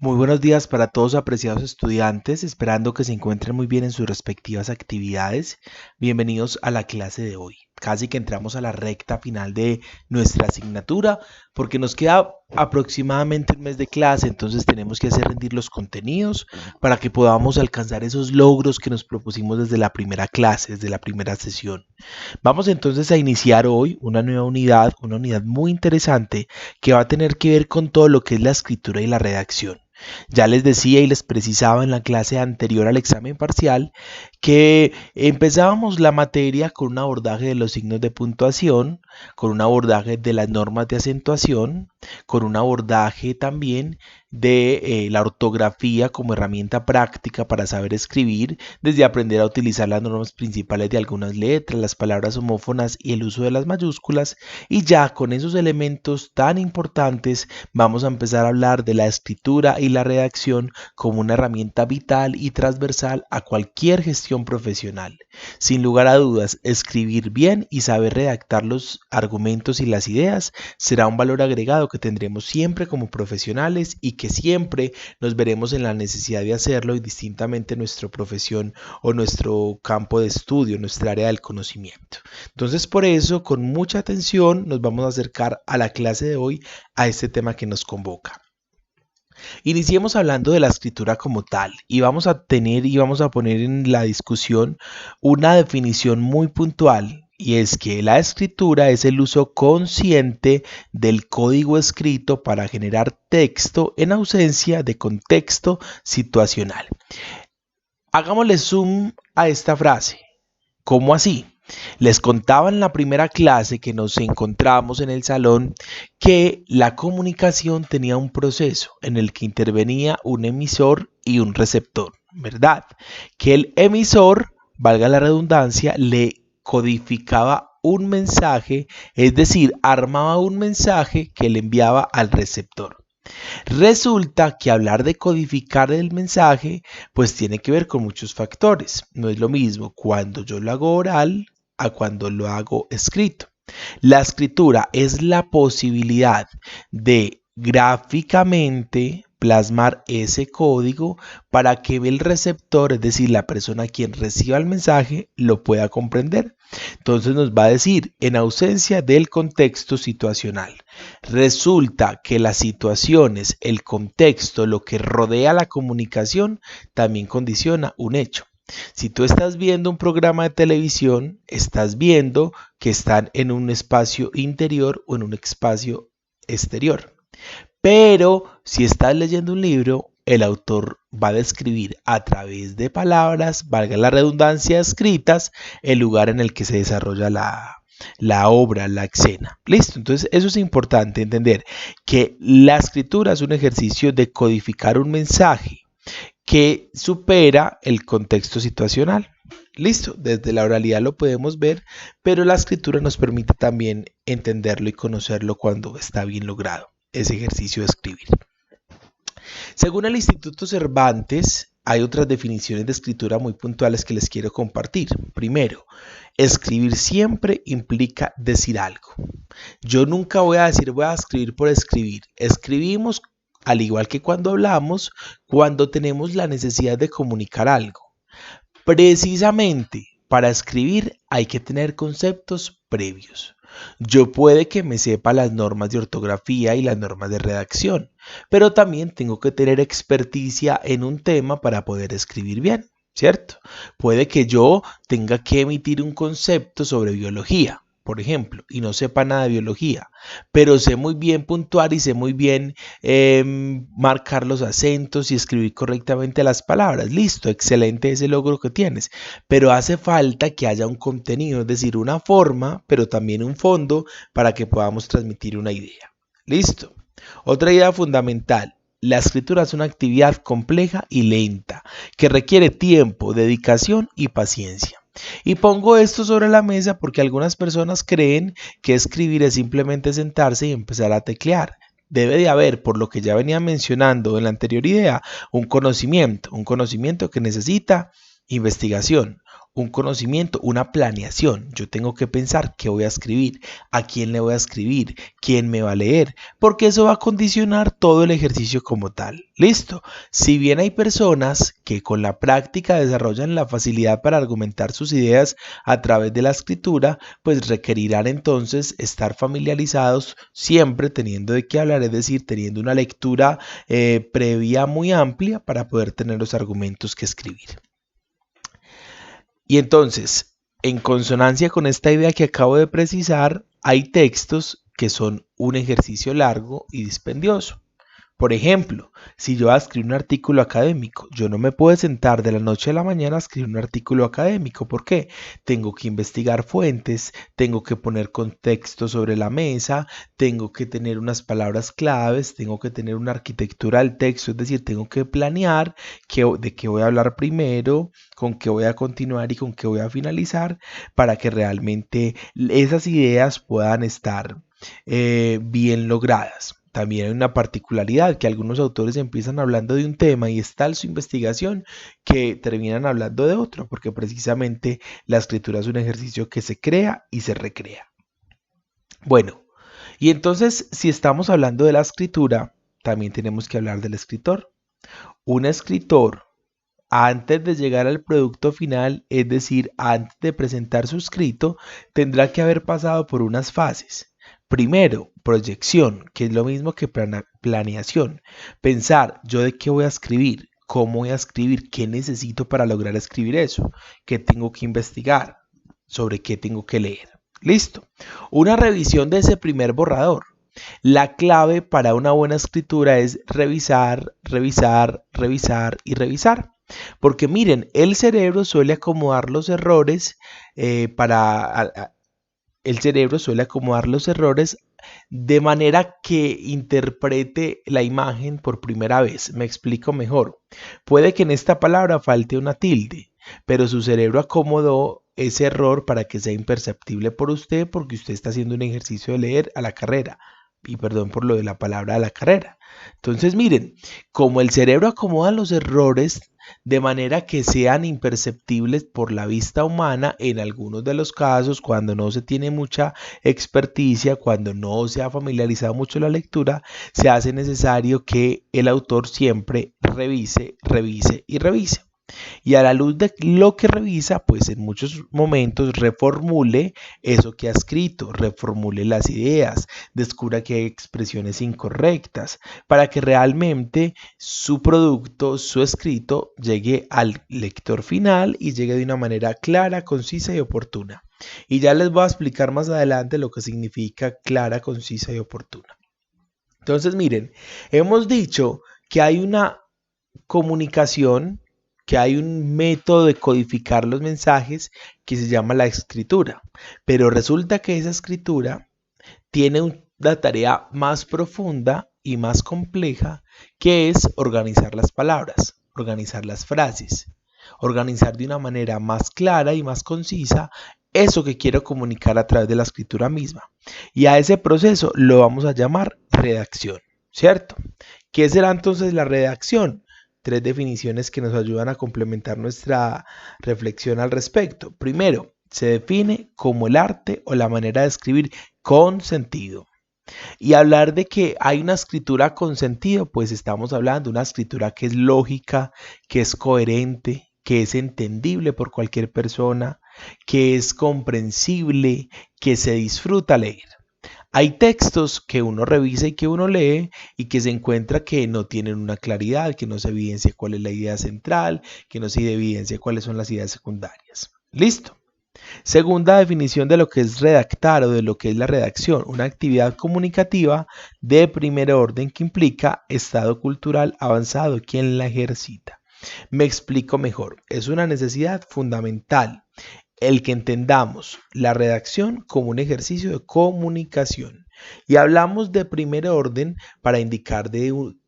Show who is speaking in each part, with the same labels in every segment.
Speaker 1: Muy buenos días para todos apreciados estudiantes, esperando que se encuentren muy bien en sus respectivas actividades. Bienvenidos a la clase de hoy. Casi que entramos a la recta final de nuestra asignatura porque nos queda aproximadamente un mes de clase, entonces tenemos que hacer rendir los contenidos para que podamos alcanzar esos logros que nos propusimos desde la primera clase, desde la primera sesión. Vamos entonces a iniciar hoy una nueva unidad, una unidad muy interesante que va a tener que ver con todo lo que es la escritura y la redacción. Ya les decía y les precisaba en la clase anterior al examen parcial que empezábamos la materia con un abordaje de los signos de puntuación, con un abordaje de las normas de acentuación, con un abordaje también de la ortografía como herramienta práctica para saber escribir, desde aprender a utilizar las normas principales de algunas letras, las palabras homófonas y el uso de las mayúsculas, y ya con esos elementos tan importantes vamos a empezar a hablar de la escritura y la redacción como una herramienta vital y transversal a cualquier gestión profesional. Sin lugar a dudas, escribir bien y saber redactar los argumentos y las ideas será un valor agregado que tendremos siempre como profesionales y que siempre nos veremos en la necesidad de hacerlo indistintamente nuestra profesión o nuestro campo de estudio, nuestra área del conocimiento. Entonces, por eso, con mucha atención nos vamos a acercar a la clase de hoy a este tema que nos convoca. Iniciemos hablando de la escritura como tal y vamos a poner en la discusión una definición muy puntual, y es que la escritura es el uso consciente del código escrito para generar texto en ausencia de contexto situacional. Hagámosle zoom a esta frase. ¿Cómo así? Les contaba en la primera clase que nos encontramos en el salón que la comunicación tenía un proceso en el que intervenía un emisor y un receptor, ¿verdad? Que el emisor, valga la redundancia, le codificaba un mensaje, es decir, armaba un mensaje que le enviaba al receptor. Resulta que hablar de codificar el mensaje, pues tiene que ver con muchos factores. No es lo mismo cuando yo lo hago oral a cuando lo hago escrito. La escritura es la posibilidad de gráficamente plasmar ese código para que el receptor, es decir, la persona quien reciba el mensaje, lo pueda comprender. Entonces nos va a decir, en ausencia del contexto situacional. Resulta que las situaciones, el contexto, lo que rodea la comunicación, también condiciona un hecho. Si tú estás viendo un programa de televisión, estás viendo que están en un espacio interior o en un espacio exterior. Pero si estás leyendo un libro, el autor va a describir a través de palabras, valga la redundancia, escritas, el lugar en el que se desarrolla la obra, la escena. Listo, entonces eso es importante entender, que la escritura es un ejercicio de codificar un mensaje que supera el contexto situacional. Listo, desde la oralidad lo podemos ver, pero la escritura nos permite también entenderlo y conocerlo cuando está bien logrado ese ejercicio de escribir. Según el Instituto Cervantes, hay otras definiciones de escritura muy puntuales que les quiero compartir. Primero, escribir siempre implica decir algo. Yo nunca voy a decir voy a escribir por escribir. Escribimos al igual que cuando hablamos, cuando tenemos la necesidad de comunicar algo. Precisamente para escribir hay que tener conceptos previos. Yo puede que me sepa las normas de ortografía y las normas de redacción, pero también tengo que tener experticia en un tema para poder escribir bien, ¿cierto? Puede que yo tenga que emitir un concepto sobre biología, por ejemplo, y no sepa nada de biología, pero sé muy bien puntuar y sé muy bien marcar los acentos y escribir correctamente las palabras. Listo, excelente ese logro que tienes, pero hace falta que haya un contenido, es decir, una forma, pero también un fondo para que podamos transmitir una idea. Listo. Otra idea fundamental. La escritura es una actividad compleja y lenta, que requiere tiempo, dedicación y paciencia. Y pongo esto sobre la mesa porque algunas personas creen que escribir es simplemente sentarse y empezar a teclear. Debe de haber, por lo que ya venía mencionando en la anterior idea, un conocimiento que necesita investigación, un conocimiento, una planeación. Yo tengo que pensar qué voy a escribir, a quién le voy a escribir, quién me va a leer, porque eso va a condicionar todo el ejercicio como tal. Listo. Si bien hay personas que con la práctica desarrollan la facilidad para argumentar sus ideas a través de la escritura, pues requerirán entonces estar familiarizados siempre teniendo de qué hablar, es decir, teniendo una lectura previa muy amplia para poder tener los argumentos que escribir. Y entonces, en consonancia con esta idea que acabo de precisar, hay textos que son un ejercicio largo y dispendioso. Por ejemplo, si yo voy a escribir un artículo académico, yo no me puedo sentar de la noche a la mañana a escribir un artículo académico. ¿Por qué? Tengo que investigar fuentes, tengo que poner contexto sobre la mesa, tengo que tener unas palabras claves, tengo que tener una arquitectura del texto, es decir, tengo que planear de qué voy a hablar primero, con qué voy a continuar y con qué voy a finalizar para que realmente esas ideas puedan estar bien logradas. También hay una particularidad que algunos autores empiezan hablando de un tema y es tal su investigación que terminan hablando de otro, porque precisamente la escritura es un ejercicio que se crea y se recrea. Bueno, y entonces si estamos hablando de la escritura, también tenemos que hablar del escritor. Un escritor, antes de llegar al producto final, es decir, antes de presentar su escrito, tendrá que haber pasado por unas fases. Primero, proyección, que es lo mismo que planeación. Pensar, yo de qué voy a escribir, cómo voy a escribir, qué necesito para lograr escribir eso, qué tengo que investigar, sobre qué tengo que leer. Listo. Una revisión de ese primer borrador. La clave para una buena escritura es revisar, revisar, revisar y revisar. Porque miren, el cerebro suele acomodar los errores el cerebro suele acomodar los errores de manera que interprete la imagen por primera vez. Me explico mejor. Puede que en esta palabra falte una tilde, pero su cerebro acomodó ese error para que sea imperceptible por usted porque usted está haciendo un ejercicio de leer a la carrera. Y perdón por lo de la palabra a la carrera. Entonces miren, como el cerebro acomoda los errores de manera que sean imperceptibles por la vista humana, en algunos de los casos, cuando no se tiene mucha experticia, cuando no se ha familiarizado mucho la lectura, se hace necesario que el autor siempre revise, revise y revise. Y a la luz de lo que revisa, pues en muchos momentos reformule eso que ha escrito, reformule las ideas, descubra que hay expresiones incorrectas, para que realmente su producto, su escrito, llegue al lector final y llegue de una manera clara, concisa y oportuna. Y ya les voy a explicar más adelante lo que significa clara, concisa y oportuna. Entonces, miren, hemos dicho que hay una comunicación, que hay un método de codificar los mensajes que se llama la escritura, pero resulta que esa escritura tiene una tarea más profunda y más compleja, que es organizar las palabras, organizar las frases, organizar de una manera más clara y más concisa eso que quiero comunicar a través de la escritura misma. Y a ese proceso lo vamos a llamar redacción, ¿cierto? ¿Qué será entonces la redacción? Tres definiciones que nos ayudan a complementar nuestra reflexión al respecto. Primero, se define como el arte o la manera de escribir con sentido. Y hablar de que hay una escritura con sentido, pues estamos hablando de una escritura que es lógica, que es coherente, que es entendible por cualquier persona, que es comprensible, que se disfruta leer. Hay textos que uno revisa y que uno lee y que se encuentra que no tienen una claridad, que no se evidencia cuál es la idea central, que no se evidencia cuáles son las ideas secundarias. Listo. Segunda definición de lo que es redactar o de lo que es la redacción, una actividad comunicativa de primer orden que implica estado cultural avanzado quien la ejercita. Me explico mejor, es una necesidad fundamental el que entendamos la redacción como un ejercicio de comunicación. Y hablamos de primer orden para indicar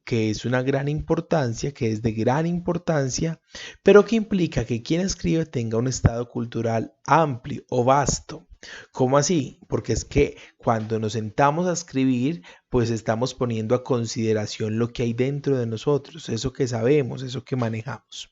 Speaker 1: que es una gran importancia, que es de gran importancia, pero que implica que quien escribe tenga un estado cultural amplio o vasto. ¿Cómo así? Porque es que cuando nos sentamos a escribir, pues estamos poniendo a consideración lo que hay dentro de nosotros, eso que sabemos, eso que manejamos.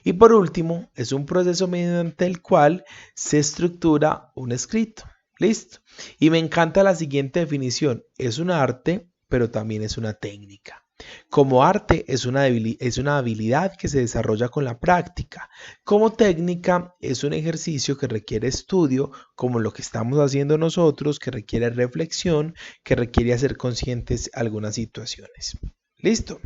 Speaker 1: Y por último, es un proceso mediante el cual se estructura un escrito. Listo. Y me encanta la siguiente definición. Es un arte, pero también es una técnica. Como arte es una habilidad que se desarrolla con la práctica. Como técnica es un ejercicio que requiere estudio, como lo que estamos haciendo nosotros, que requiere reflexión, que requiere hacer conscientes algunas situaciones. ¿Listo?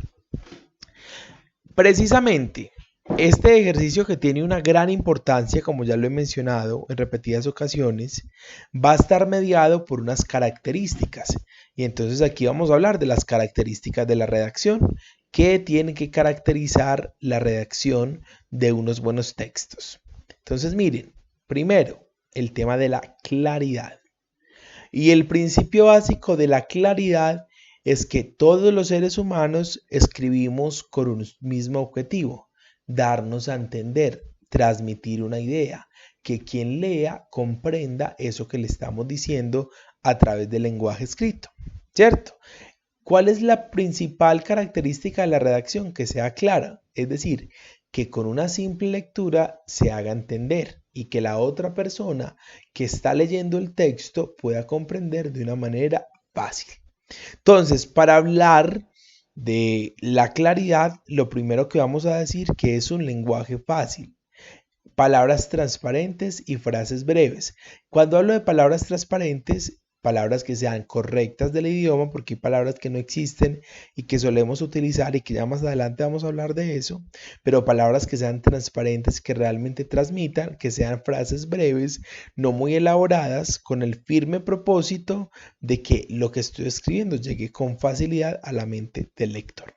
Speaker 1: Precisamente, este ejercicio que tiene una gran importancia, como ya lo he mencionado en repetidas ocasiones, va a estar mediado por unas características. Y entonces aquí vamos a hablar de las características de la redacción. ¿Qué tiene que caracterizar la redacción de unos buenos textos? Entonces miren, primero, el tema de la claridad. Y el principio básico de la claridad es que todos los seres humanos escribimos con un mismo objetivo: darnos a entender, transmitir una idea, que quien lea comprenda eso que le estamos diciendo a través del lenguaje escrito, ¿cierto? ¿Cuál es la principal característica de la redacción? Que sea clara, es decir, que con una simple lectura se haga entender y que la otra persona que está leyendo el texto pueda comprender de una manera fácil. Entonces, para hablar de la claridad, lo primero que vamos a decir que es un lenguaje fácil. Palabras transparentes y frases breves. Cuando hablo de palabras transparentes, palabras que sean correctas del idioma, porque hay palabras que no existen y que solemos utilizar y que ya más adelante vamos a hablar de eso, pero palabras que sean transparentes, que realmente transmitan, que sean frases breves, no muy elaboradas, con el firme propósito de que lo que estoy escribiendo llegue con facilidad a la mente del lector.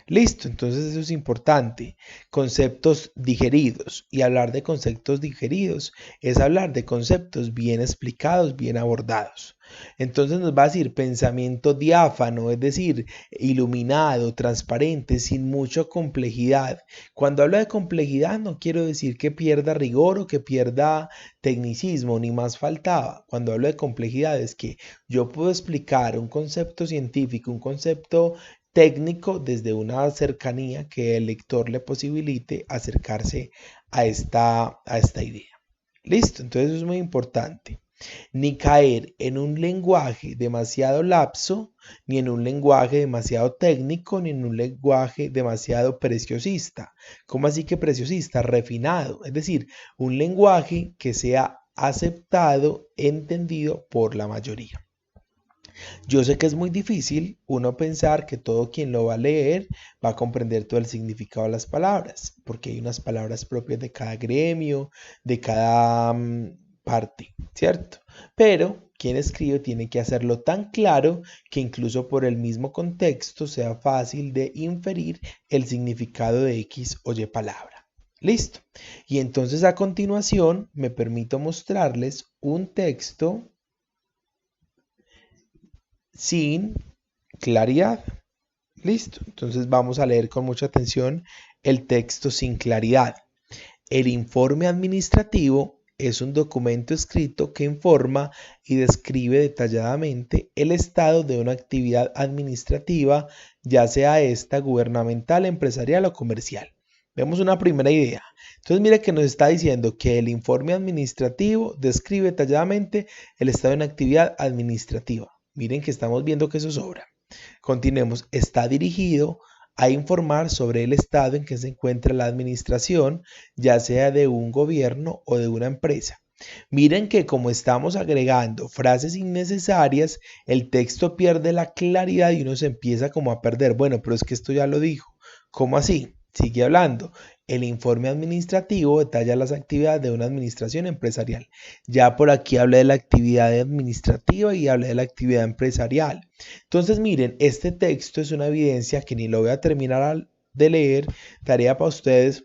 Speaker 1: Listo, entonces eso es importante. Conceptos digeridos. Y hablar de conceptos digeridos es hablar de conceptos bien explicados, bien abordados. Entonces nos va a decir pensamiento diáfano, es decir, iluminado, transparente, sin mucha complejidad. Cuando hablo de complejidad no quiero decir que pierda rigor o que pierda tecnicismo, ni más faltaba. Cuando hablo de complejidad es que yo puedo explicar un concepto científico, un concepto técnico desde una cercanía que el lector le posibilite acercarse a esta idea. Listo, entonces eso es muy importante. Ni caer en un lenguaje demasiado lapso, ni en un lenguaje demasiado técnico, ni en un lenguaje demasiado preciosista. ¿Cómo así que preciosista? Refinado, es decir, un lenguaje que sea aceptado, entendido por la mayoría. Yo sé que es muy difícil uno pensar que todo quien lo va a leer va a comprender todo el significado de las palabras, porque hay unas palabras propias de cada gremio, de cada parte, ¿cierto? Pero quien escribe tiene que hacerlo tan claro que incluso por el mismo contexto sea fácil de inferir el significado de X o Y palabra. Listo. Y entonces a continuación me permito mostrarles un texto sin claridad. Listo. Entonces vamos a leer con mucha atención el texto sin claridad. El informe administrativo es un documento escrito que informa y describe detalladamente el estado de una actividad administrativa, ya sea esta gubernamental, empresarial o comercial. Vemos una primera idea. Entonces mire que nos está diciendo que el informe administrativo describe detalladamente el estado de una actividad administrativa. Miren que estamos viendo que eso sobra. Continuemos. Está dirigido a informar sobre el estado en que se encuentra la administración, ya sea de un gobierno o de una empresa. Miren que como estamos agregando frases innecesarias, el texto pierde la claridad y uno se empieza como a perder. Bueno, pero es que esto ya lo dijo. ¿Cómo así? Sigue hablando. El informe administrativo detalla las actividades de una administración empresarial. Ya por aquí hablé de la actividad administrativa y hablé de la actividad empresarial. Entonces miren, este texto es una evidencia que ni lo voy a terminar de leer, tarea para ustedes,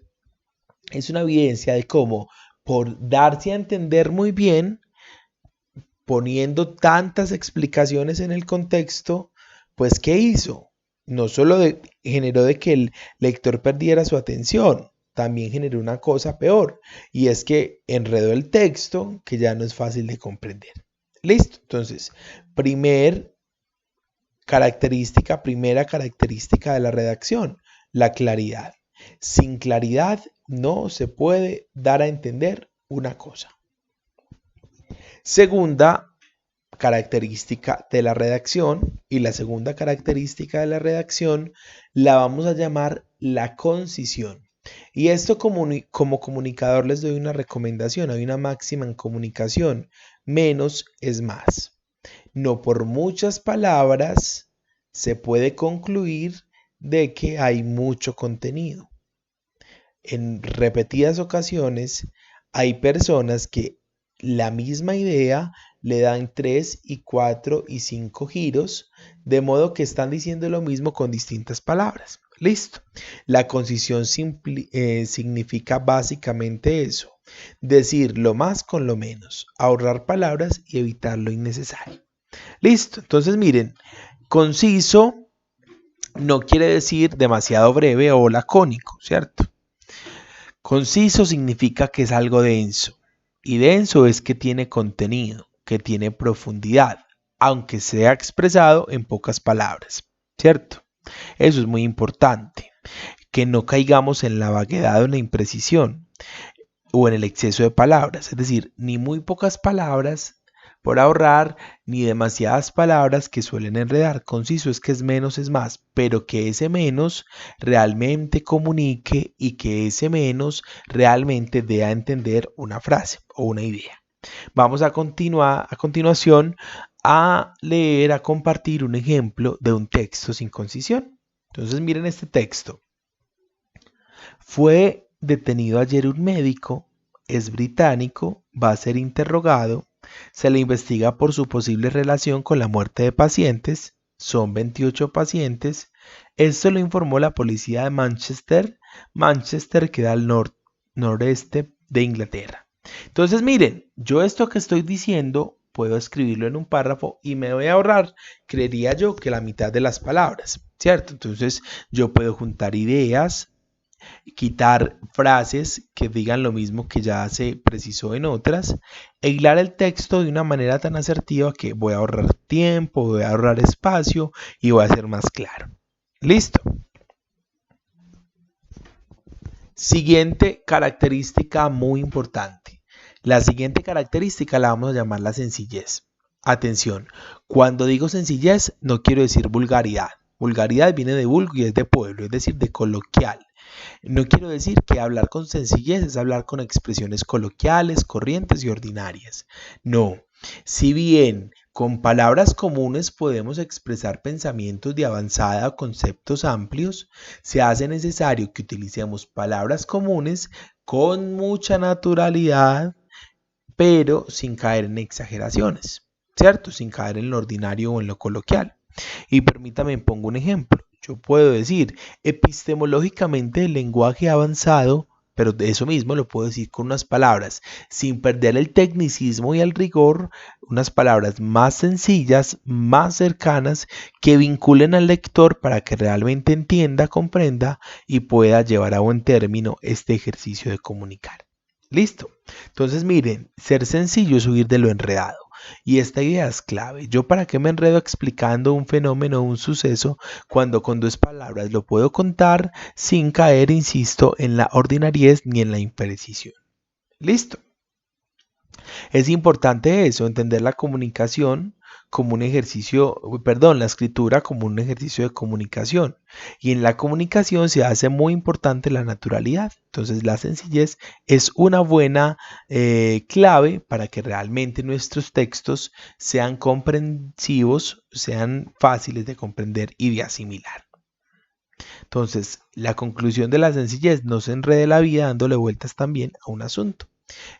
Speaker 1: es una evidencia de cómo por darse a entender muy bien, poniendo tantas explicaciones en el contexto, pues ¿qué hizo? No solo generó de que el lector perdiera su atención, también generó una cosa peor, y es que enredó el texto que ya no es fácil de comprender. Listo, entonces, primera característica de la redacción, la claridad. Sin claridad no se puede dar a entender una cosa. Segunda característica de la redacción, y la segunda característica de la redacción la vamos a llamar la concisión. Y esto como comunicador les doy una recomendación, hay una máxima en comunicación: menos es más. No por muchas palabras se puede concluir de que hay mucho contenido. En repetidas ocasiones hay personas que la misma idea le dan 3 y 4 y 5 giros, de modo que están diciendo lo mismo con distintas palabras. Listo. La concisión significa básicamente eso: decir lo más con lo menos, ahorrar palabras y evitar lo innecesario. Listo. Entonces miren, conciso no quiere decir demasiado breve o lacónico, ¿cierto? Conciso significa que es algo denso, y denso es que tiene contenido, que tiene profundidad, aunque sea expresado en pocas palabras, ¿cierto? Eso es muy importante, que no caigamos en la vaguedad o en la imprecisión o en el exceso de palabras, es decir, ni muy pocas palabras por ahorrar, ni demasiadas palabras que suelen enredar. Conciso es que es menos es más, pero que ese menos realmente comunique y que ese menos realmente dé a entender una frase o una idea. Vamos a continuación a leer, a compartir un ejemplo de un texto sin concisión. Entonces miren este texto. Fue detenido ayer un médico, es británico, va a ser interrogado. Se le investiga por su posible relación con la muerte de pacientes. Son 28 pacientes. Esto lo informó la policía de Manchester. Manchester queda al noreste de Inglaterra. Entonces miren, yo esto que estoy diciendo puedo escribirlo en un párrafo y me voy a ahorrar, creería yo, que la mitad de las palabras, ¿cierto? Entonces yo puedo juntar ideas, quitar frases que digan lo mismo que ya se precisó en otras, e hilar el texto de una manera tan asertiva que voy a ahorrar tiempo, voy a ahorrar espacio y voy a ser más claro. ¿Listo? Siguiente característica muy importante. La siguiente característica la vamos a llamar la sencillez. Atención, cuando digo sencillez no quiero decir vulgaridad. Vulgaridad viene de vulgo y es de pueblo, es decir, de coloquial. No quiero decir que hablar con sencillez es hablar con expresiones coloquiales, corrientes y ordinarias. No, si bien con palabras comunes podemos expresar pensamientos de avanzada o conceptos amplios, se hace necesario que utilicemos palabras comunes con mucha naturalidad, pero sin caer en exageraciones, ¿cierto? Sin caer en lo ordinario o en lo coloquial. Y permítame, pongo un ejemplo. Yo puedo decir, epistemológicamente el lenguaje avanzado, pero de eso mismo lo puedo decir con unas palabras, sin perder el tecnicismo y el rigor, unas palabras más sencillas, más cercanas, que vinculen al lector para que realmente entienda, comprenda y pueda llevar a buen término este ejercicio de comunicar. ¿Listo? Entonces miren, ser sencillo es huir de lo enredado. Y esta idea es clave. ¿Yo para qué me enredo explicando un fenómeno o un suceso cuando con 2 palabras lo puedo contar sin caer, insisto, en la ordinariez ni en la imprecisión? ¿Listo? Es importante eso, entender la comunicación como un ejercicio, la escritura como un ejercicio de comunicación. Y en la comunicación se hace muy importante la naturalidad. Entonces la sencillez es una buena clave para que realmente nuestros textos sean comprensivos, sean fáciles de comprender y de asimilar. Entonces, la conclusión de la sencillez: no se enrede la vida dándole vueltas también a un asunto.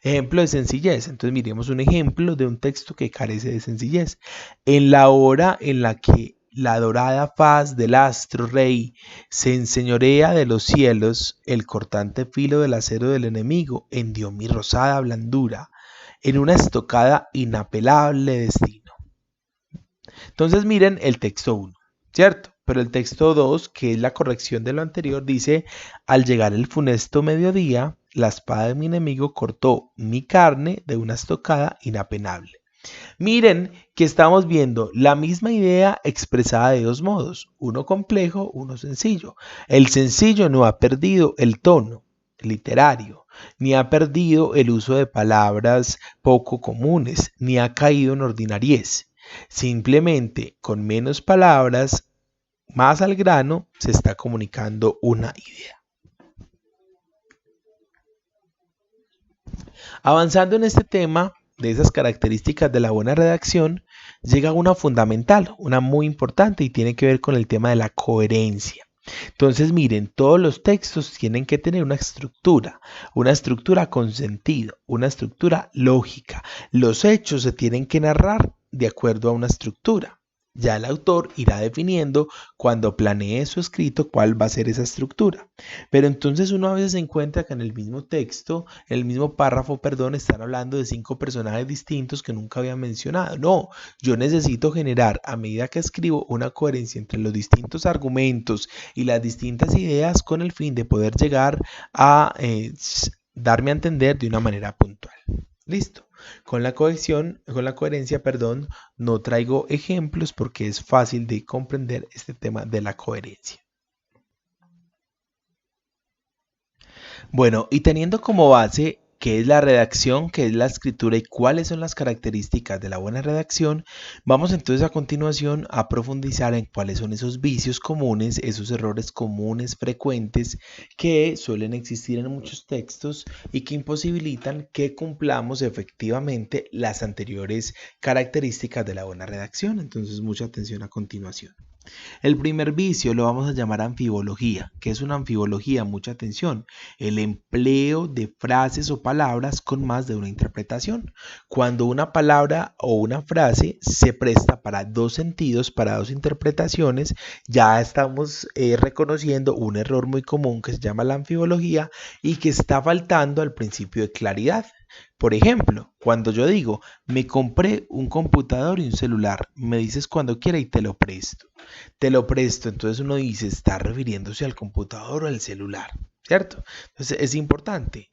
Speaker 1: Ejemplo de sencillez. Entonces miremos un ejemplo de un texto que carece de sencillez. En la hora en la que la dorada faz del astro rey se enseñorea de los cielos, el cortante filo del acero del enemigo hendió mi rosada blandura en una estocada inapelable destino. Entonces miren el texto 1, ¿cierto? Pero el texto 2, que es la corrección de lo anterior, dice: al llegar el funesto mediodía, la espada de mi enemigo cortó mi carne de una estocada inapenable. Miren que estamos viendo la misma idea expresada de dos modos, uno complejo, uno sencillo. El sencillo no ha perdido el tono literario, ni ha perdido el uso de palabras poco comunes, ni ha caído en ordinariez. Simplemente con menos palabras, más al grano, se está comunicando una idea. Avanzando en este tema de esas características de la buena redacción, llega una fundamental, una muy importante y tiene que ver con el tema de la coherencia. Entonces, miren, todos los textos tienen que tener una estructura con sentido, una estructura lógica. Los hechos se tienen que narrar de acuerdo a una estructura. Ya el autor irá definiendo cuando planee su escrito cuál va a ser esa estructura. Pero entonces uno a veces se encuentra que en el mismo texto, en el mismo párrafo, perdón, están hablando de 5 personajes distintos que nunca había mencionado. No, yo necesito generar a medida que escribo una coherencia entre los distintos argumentos y las distintas ideas con el fin de poder llegar a darme a entender de una manera puntual. Listo. Con la coherencia, perdón, no traigo ejemplos porque es fácil de comprender este tema de la coherencia. Bueno, y teniendo como base qué es la redacción, qué es la escritura y cuáles son las características de la buena redacción, vamos entonces a continuación a profundizar en cuáles son esos vicios comunes, esos errores comunes frecuentes que suelen existir en muchos textos y que imposibilitan que cumplamos efectivamente las anteriores características de la buena redacción. Entonces, mucha atención a continuación. El primer vicio lo vamos a llamar anfibología. ¿Qué es una anfibología? Mucha atención. El empleo de frases o palabras con más de una interpretación. Cuando una palabra o una frase se presta para dos sentidos, para dos interpretaciones, ya estamos reconociendo un error muy común que se llama la anfibología y que está faltando al principio de claridad. Por ejemplo, cuando yo digo, me compré un computador y un celular, me dices cuando quiera y te lo presto. Te lo presto, entonces uno dice, está refiriéndose al computador o al celular, ¿cierto? Entonces es importante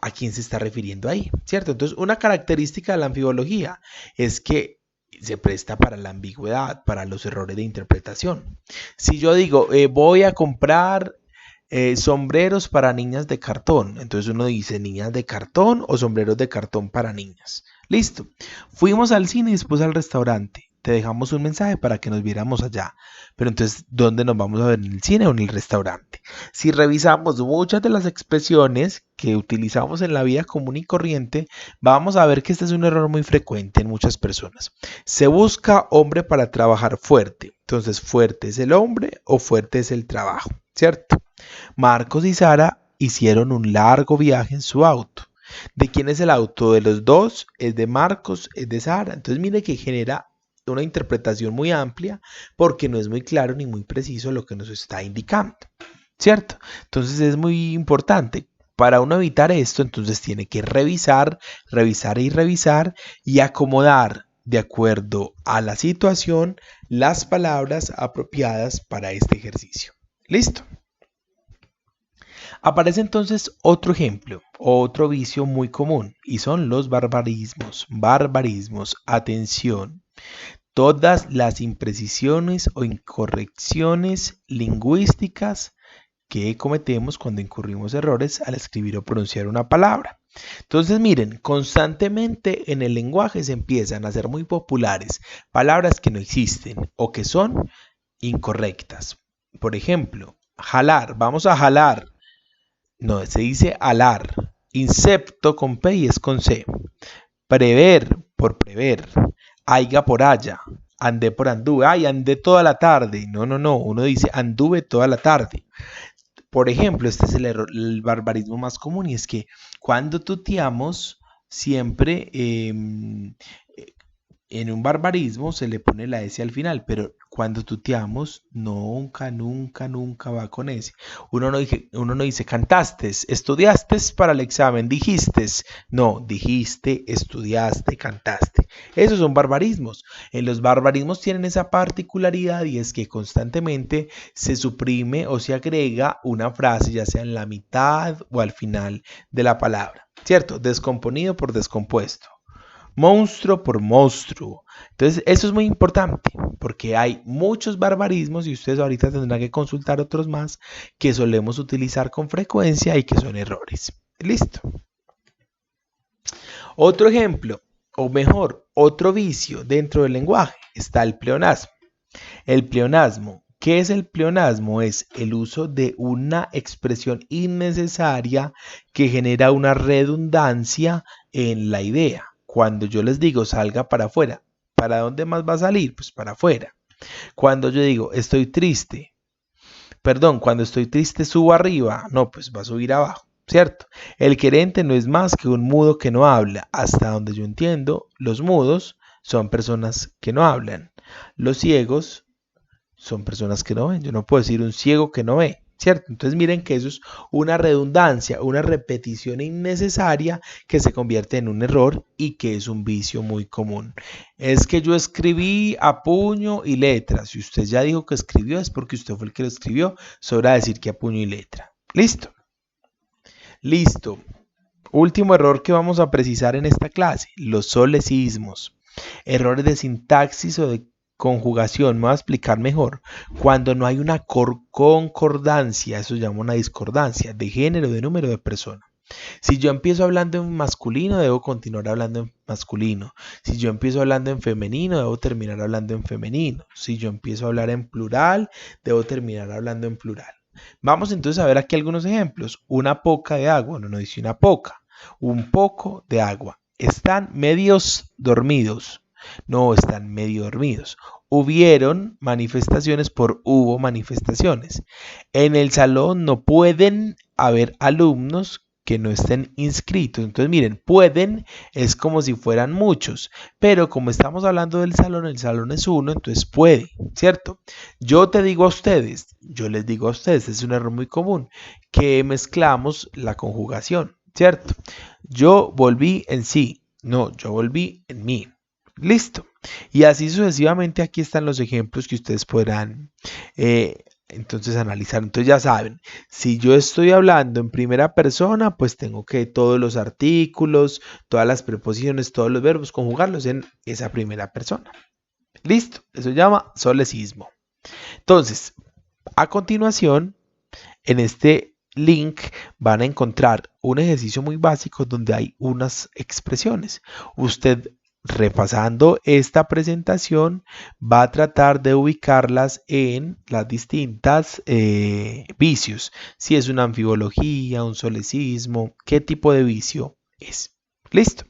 Speaker 1: a quién se está refiriendo ahí, ¿cierto? Entonces una característica de la anfibología es que se presta para la ambigüedad, para los errores de interpretación. Si yo digo, voy a comprar sombreros para niñas de cartón. Entonces uno dice niñas de cartón o sombreros de cartón para niñas. Listo. Fuimos al cine y después al restaurante. Te dejamos un mensaje para que nos viéramos allá. Pero entonces, ¿dónde nos vamos a ver? ¿En el cine o en el restaurante? Si revisamos muchas de las expresiones que utilizamos en la vida común y corriente, vamos a ver que este es un error muy frecuente en muchas personas. Se busca hombre para trabajar fuerte. Entonces, ¿fuerte es el hombre o fuerte es el trabajo? ¿Cierto? Marcos y Sara hicieron un largo viaje en su auto. ¿De quién es el auto? ¿De los dos? ¿Es de Marcos? ¿Es de Sara? Entonces mire que genera una interpretación muy amplia porque no es muy claro ni muy preciso lo que nos está indicando, ¿cierto? Entonces es muy importante. Para uno evitar esto, entonces tiene que revisar y acomodar de acuerdo a la situación las palabras apropiadas para este ejercicio. ¿Listo? Aparece entonces otro ejemplo, otro vicio muy común, y son los barbarismos. Barbarismos, atención. Todas las imprecisiones o incorrecciones lingüísticas que cometemos cuando incurrimos errores al escribir o pronunciar una palabra. Entonces miren, constantemente en el lenguaje se empiezan a hacer muy populares palabras que no existen o que son incorrectas. Por ejemplo, jalar, vamos a jalar. No, se dice alar. Incepto con P y es con C. Prever por prever. Aiga por haya. Andé por anduve. Ay, andé toda la tarde. No. Uno dice anduve toda la tarde. Por ejemplo, este es el error, el barbarismo más común y es que cuando tuteamos siempre en un barbarismo se le pone la S al final, pero cuando tuteamos nunca va con S. Uno no dice cantaste, estudiaste para el examen, dijiste, no, dijiste, estudiaste, cantaste. Esos son barbarismos. En los barbarismos tienen esa particularidad y es que constantemente se suprime o se agrega una frase, ya sea en la mitad o al final de la palabra, ¿cierto? Descomponido por descompuesto. monstruo por monstruo. Entonces, eso es muy importante porque hay muchos barbarismos y ustedes ahorita tendrán que consultar otros más que solemos utilizar con frecuencia y que son errores. Listo. Otro ejemplo, o mejor, otro vicio dentro del lenguaje está el pleonasmo. El pleonasmo. ¿Qué es el pleonasmo? Es el uso de una expresión innecesaria que genera una redundancia en la idea. Cuando yo les digo salga para afuera, ¿para dónde más va a salir? Pues para afuera. Cuando yo digo estoy triste, cuando estoy triste subo arriba, no, pues va a subir abajo, ¿cierto? El querente no es más que un mudo que no habla. Hasta donde yo entiendo, los mudos son personas que no hablan. Los ciegos son personas que no ven. Yo no puedo decir un ciego que no ve, ¿cierto? Entonces miren que eso es una redundancia, una repetición innecesaria que se convierte en un error y que es un vicio muy común. Es que yo escribí a puño y letra. Si usted ya dijo que escribió es porque usted fue el que lo escribió. Sobra decir que a puño y letra. ¿Listo? Listo. Último error que vamos a precisar en esta clase, los solecismos. Errores de sintaxis o de conjugación. Me voy a explicar mejor. Cuando no hay una concordancia, eso se llama una discordancia, de género, de número, de persona. Si yo empiezo hablando en masculino, debo continuar hablando en masculino. Si yo empiezo hablando en femenino, debo terminar hablando en femenino. Si yo empiezo a hablar en plural, debo terminar hablando en plural. Vamos entonces a ver aquí algunos ejemplos. Una poca de agua, no dice una poca. Un poco de agua. Están medios dormidos. No, están medio dormidos. Hubieron manifestaciones por hubo manifestaciones. En el salón no pueden haber alumnos que no estén inscritos. Entonces miren, pueden es como si fueran muchos, pero como estamos hablando del salón, el salón es uno, entonces puede, ¿cierto? Yo te digo a ustedes, yo les digo a ustedes, es un error muy común, que mezclamos la conjugación, ¿cierto? Yo volví en sí, no, yo volví en mí. Listo. Y así sucesivamente aquí están los ejemplos que ustedes podrán entonces analizar. Entonces ya saben, si yo estoy hablando en primera persona, pues tengo que todos los artículos, todas las preposiciones, todos los verbos, conjugarlos en esa primera persona. Listo. Eso se llama solecismo. Entonces, a continuación, en este link van a encontrar un ejercicio muy básico donde hay unas expresiones. Usted, repasando esta presentación, va a tratar de ubicarlas en las distintas vicios. Si es una anfibología, un solecismo, qué tipo de vicio es. Listo.